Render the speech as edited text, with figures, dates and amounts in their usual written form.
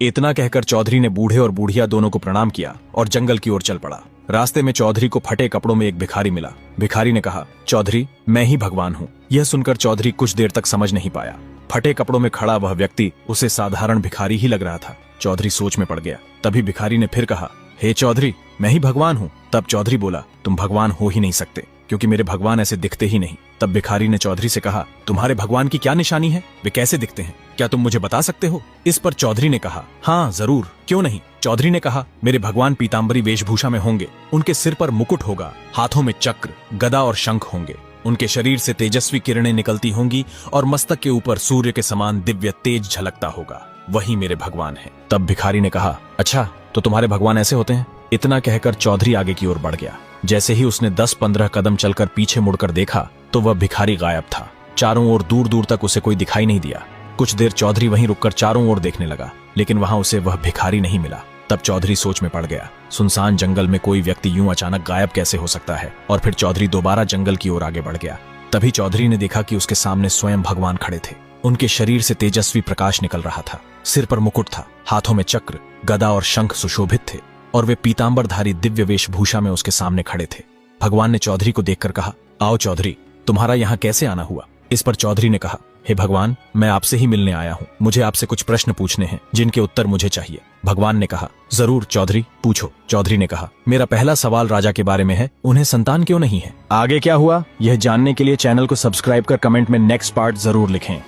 इतना कहकर चौधरी ने बूढ़े और बूढ़िया दोनों को प्रणाम किया और जंगल की ओर चल पड़ा। रास्ते में चौधरी को फटे कपड़ों में एक भिखारी मिला। भिखारी ने कहा, चौधरी, मैं ही भगवान हूँ। यह सुनकर चौधरी कुछ देर तक समझ नहीं पाया। फटे कपड़ों में खड़ा वह व्यक्ति उसे साधारण भिखारी ही लग रहा था। चौधरी सोच में पड़ गया। तभी भिखारी ने फिर कहा, हे चौधरी, मैं ही भगवान हूँ। तब चौधरी बोला, तुम भगवान हो ही नहीं सकते, क्योंकि मेरे भगवान ऐसे दिखते ही नहीं। तब भिखारी ने चौधरी से कहा, तुम्हारे भगवान की क्या निशानी है? वे कैसे दिखते हैं? क्या तुम मुझे बता सकते हो? इस पर चौधरी ने कहा, हाँ जरूर, क्यों नहीं। चौधरी ने कहा, मेरे भगवान पीताम्बरी वेशभूषा में होंगे। उनके सिर पर मुकुट होगा, हाथों में चक्र, गदा और शंख होंगे। उनके शरीर से तेजस्वी किरणें निकलती होंगी और मस्तक के ऊपर सूर्य के समान दिव्य तेज झलकता होगा। वही मेरे भगवान है। तब भिखारी ने कहा, अच्छा, तो तुम्हारे भगवान ऐसे होते हैं? इतना कहकर चौधरी आगे की ओर बढ़ गया। जैसे ही उसने 10-15 कदम चलकर पीछे मुड़कर देखा तो वह भिखारी गायब था। चारों ओर दूर दूर तक उसे कोई दिखाई नहीं दिया। कुछ देर चौधरी वहीं रुककर चारों ओर देखने लगा, लेकिन वहां उसे वह भिखारी नहीं मिला। तब चौधरी सोच में पड़ गया। सुनसान जंगल में कोई व्यक्ति यूं अचानक गायब कैसे हो सकता है? और फिर चौधरी दोबारा जंगल की ओर आगे बढ़ गया। तभी चौधरी ने देखा कि उसके सामने स्वयं भगवान खड़े थे। उनके शरीर से तेजस्वी प्रकाश निकल रहा था। सिर पर मुकुट था, हाथों में चक्र, गदा और शंख सुशोभित थे और वे पीतांबरधारी दिव्य वेशभूषा में उसके सामने खड़े थे। भगवान ने चौधरी को देखकर कहा, आओ चौधरी, तुम्हारा यहाँ कैसे आना हुआ? इस पर चौधरी ने कहा, हे भगवान, मैं आपसे ही मिलने आया हूँ। मुझे आपसे कुछ प्रश्न पूछने हैं जिनके उत्तर मुझे चाहिए। भगवान ने कहा, जरूर चौधरी, पूछो। चौधरी ने कहा, मेरा पहला सवाल राजा के बारे में है। उन्हें संतान क्यों नहीं है? आगे क्या हुआ, यह जानने के लिए चैनल को सब्सक्राइब कर कमेंट में नेक्स्ट पार्ट जरूर लिखें।